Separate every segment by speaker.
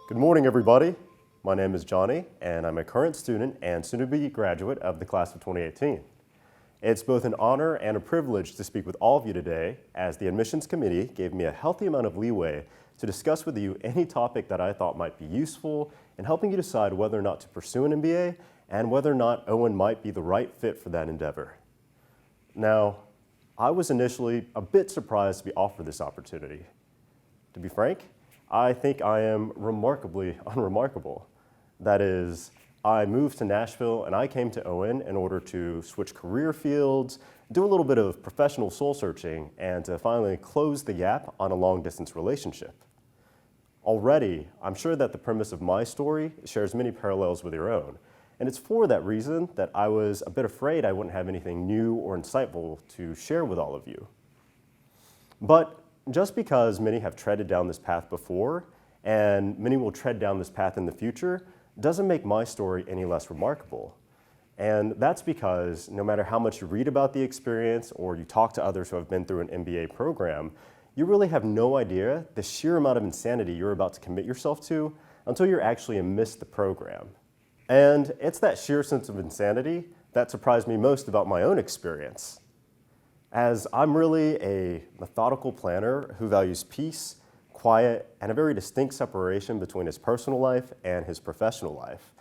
Speaker 1: Good morning, everybody. My name is Johnny, and I'm a current student and soon-to-be graduate of the class of 2018. It's both an honor and a privilege to speak with all of you today, as the admissions committee gave me a healthy amount of leeway to discuss with you any topic that I thought might be useful in helping you decide whether or not to pursue an MBA and whether or not Owen might be the right fit for that endeavor. Now, I was initially a bit surprised to be offered this opportunity. To be frank, I think I am remarkably unremarkable. That is, I moved to Nashville and I came to Owen in order to switch career fields, do a little bit of professional soul searching, and to finally close the gap on a long-distance relationship. Already, I'm sure that the premise of my story shares many parallels with your own, and it's for that reason that I was a bit afraid I wouldn't have anything new or insightful to share with all of you. But just because many have treaded down this path before, and many will tread down this path in the future, doesn't make my story any less remarkable. And that's because no matter how much you read about the experience or you talk to others who have been through an MBA program, you really have no idea the sheer amount of insanity you're about to commit yourself to until you're actually amidst the program. And it's that sheer sense of insanity that surprised me most about my own experience, as I'm really a methodical planner who values peace, quiet, and a very distinct separation between his personal life and his professional life.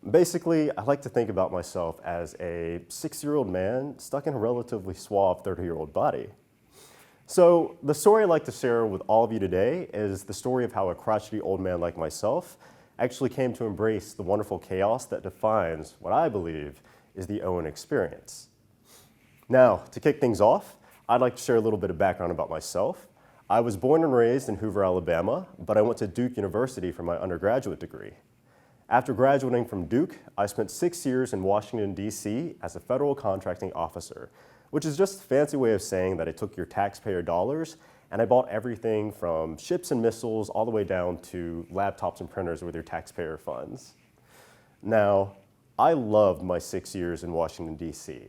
Speaker 1: Basically, I like to think about myself as a 6-year-old man stuck in a relatively suave 30-year-old body. So the story I'd like to share with all of you today is the story of how a crotchety old man like myself actually came to embrace the wonderful chaos that defines what I believe is the Owen experience. Now, to kick things off, I'd like to share a little bit of background about myself. I was born and raised in Hoover, Alabama, but I went to Duke University for my undergraduate degree. After graduating from Duke, I spent 6 years in Washington, D.C. as a federal contracting officer, which is just a fancy way of saying that I took your taxpayer dollars and I bought everything from ships and missiles all the way down to laptops and printers with your taxpayer funds. Now, I loved my 6 years in Washington, D.C.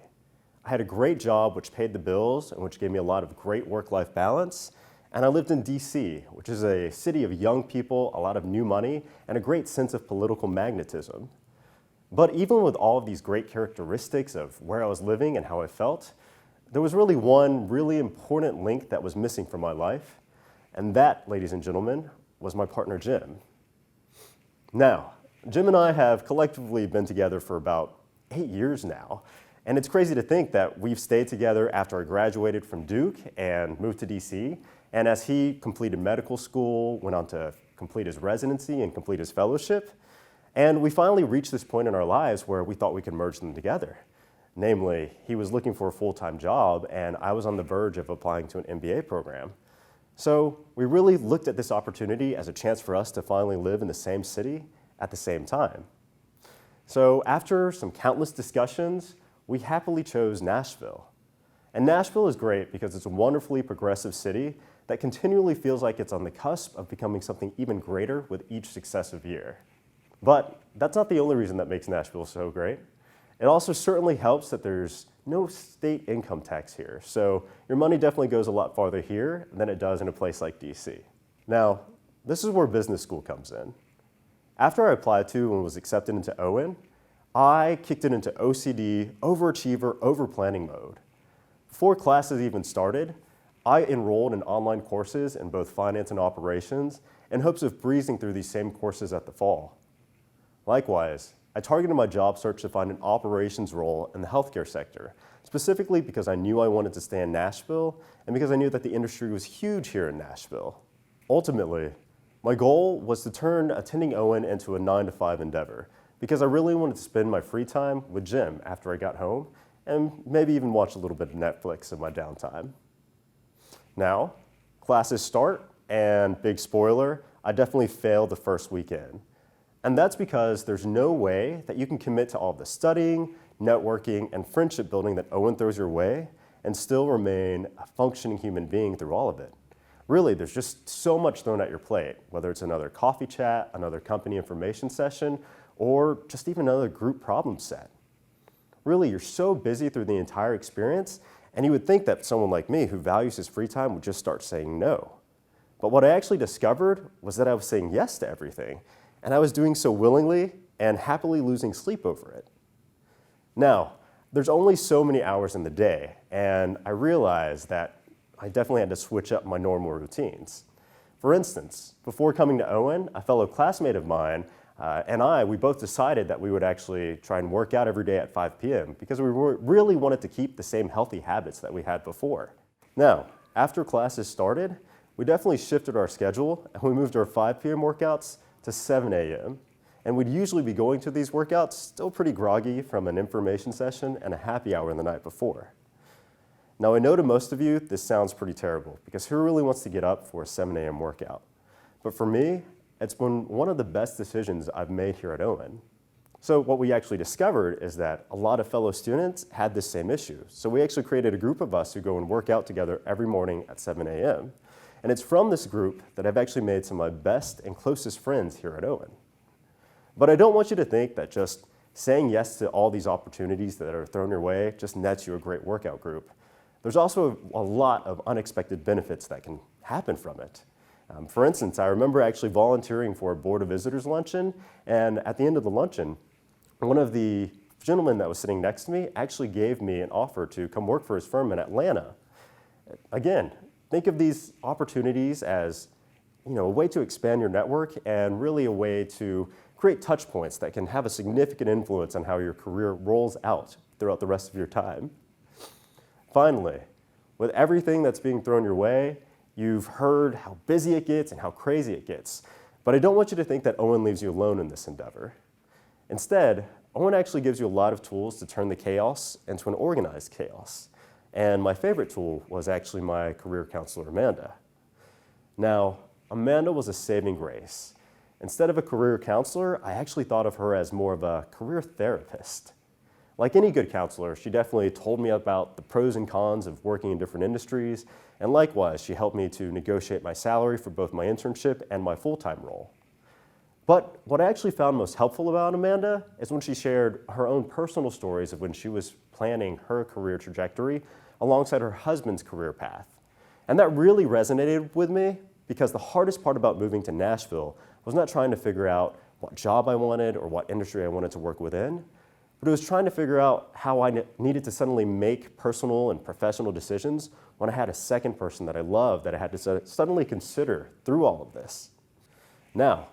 Speaker 1: I had a great job which paid the bills and which gave me a lot of great work-life balance. And I lived in DC, which is a city of young people, a lot of new money, and a great sense of political magnetism. But even with all of these great characteristics of where I was living and how I felt, there was really one really important link that was missing from my life. And that, ladies and gentlemen, was my partner, Jim. Now, Jim and I have collectively been together for about 8 years now. And it's crazy to think that we've stayed together after I graduated from Duke and moved to DC. And as he completed medical school, went on to complete his residency and complete his fellowship. And we finally reached this point in our lives where we thought we could merge them together. Namely, he was looking for a full-time job and I was on the verge of applying to an MBA program. So we really looked at this opportunity as a chance for us to finally live in the same city at the same time. So after some countless discussions, we happily chose Nashville. And Nashville is great because it's a wonderfully progressive city that continually feels like it's on the cusp of becoming something even greater with each successive year. But that's not the only reason that makes Nashville so great. It also certainly helps that there's no state income tax here. So your money definitely goes a lot farther here than it does in a place like DC. Now, this is where business school comes in. After I applied to and was accepted into Owen, I kicked it into OCD, overachiever, overplanning mode. Before classes even started, I enrolled in online courses in both finance and operations in hopes of breezing through these same courses at the fall. Likewise, I targeted my job search to find an operations role in the healthcare sector, specifically because I knew I wanted to stay in Nashville and because I knew that the industry was huge here in Nashville. Ultimately, my goal was to turn attending Owen into a 9-to-5 endeavor, because I really wanted to spend my free time with Jim after I got home and maybe even watch a little bit of Netflix in my downtime. Now, classes start, and big spoiler, I definitely failed the first weekend. And that's because there's no way that you can commit to all the studying, networking, and friendship building that Owen throws your way and still remain a functioning human being through all of it. Really, there's just so much thrown at your plate, whether it's another coffee chat, another company information session, or just even another group problem set. Really, you're so busy through the entire experience, and you would think that someone like me who values his free time would just start saying no. But what I actually discovered was that I was saying yes to everything, and I was doing so willingly and happily losing sleep over it. Now, there's only so many hours in the day, and I realized that I definitely had to switch up my normal routines. For instance, before coming to Owen, a fellow classmate of mine we both decided that we would actually try and work out every day at 5 p.m. because we really wanted to keep the same healthy habits that we had before. Now, after classes started, we definitely shifted our schedule and we moved our 5 p.m. workouts to 7 a.m. And we'd usually be going to these workouts still pretty groggy from an information session and a happy hour the night before. Now, I know to most of you this sounds pretty terrible because who really wants to get up for a 7 a.m. workout? But for me, it's been one of the best decisions I've made here at Owen. So what we actually discovered is that a lot of fellow students had this same issue. So we actually created a group of us who go and work out together every morning at 7 a.m. And it's from this group that I've actually made some of my best and closest friends here at Owen. But I don't want you to think that just saying yes to all these opportunities that are thrown your way just nets you a great workout group. There's also a lot of unexpected benefits that can happen from it. For instance, I remember actually volunteering for a Board of Visitors luncheon, and at the end of the luncheon, one of the gentlemen that was sitting next to me actually gave me an offer to come work for his firm in Atlanta. Again, think of these opportunities as a way to expand your network and really a way to create touch points that can have a significant influence on how your career rolls out throughout the rest of your time. Finally, with everything that's being thrown your way, you've heard how busy it gets and how crazy it gets. But I don't want you to think that Owen leaves you alone in this endeavor. Instead, Owen actually gives you a lot of tools to turn the chaos into an organized chaos. And my favorite tool was actually my career counselor, Amanda. Now, Amanda was a saving grace. Instead of a career counselor, I actually thought of her as more of a career therapist. Like any good counselor, she definitely told me about the pros and cons of working in different industries, and likewise, she helped me to negotiate my salary for both my internship and my full-time role. But what I actually found most helpful about Amanda is when she shared her own personal stories of when she was planning her career trajectory alongside her husband's career path. And that really resonated with me because the hardest part about moving to Nashville was not trying to figure out what job I wanted or what industry I wanted to work within, but it was trying to figure out how I needed to suddenly make personal and professional decisions when I had a second person that I loved that I had to suddenly consider through all of this. Now,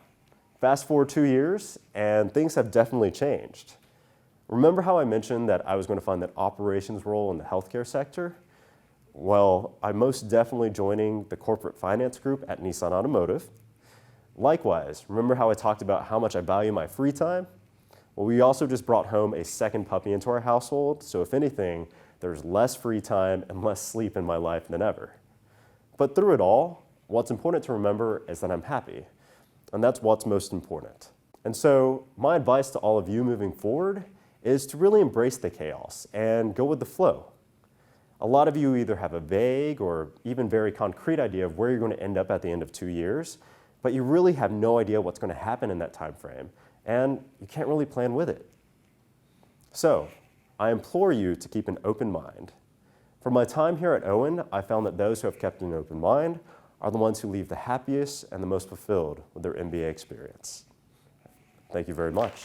Speaker 1: fast forward 2 years, and things have definitely changed. Remember how I mentioned that I was going to find that operations role in the healthcare sector? Well, I'm most definitely joining the corporate finance group at Nissan Automotive. Likewise, remember how I talked about how much I value my free time? Well, we also just brought home a second puppy into our household, so if anything, there's less free time and less sleep in my life than ever. But through it all, what's important to remember is that I'm happy, and that's what's most important. And so my advice to all of you moving forward is to really embrace the chaos and go with the flow. A lot of you either have a vague or even very concrete idea of where you're going to end up at the end of 2 years, but you really have no idea what's going to happen in that time frame, and you can't really plan with it. So, I implore you to keep an open mind. From my time here at Owen, I found that those who have kept an open mind are the ones who leave the happiest and the most fulfilled with their MBA experience. Thank you very much.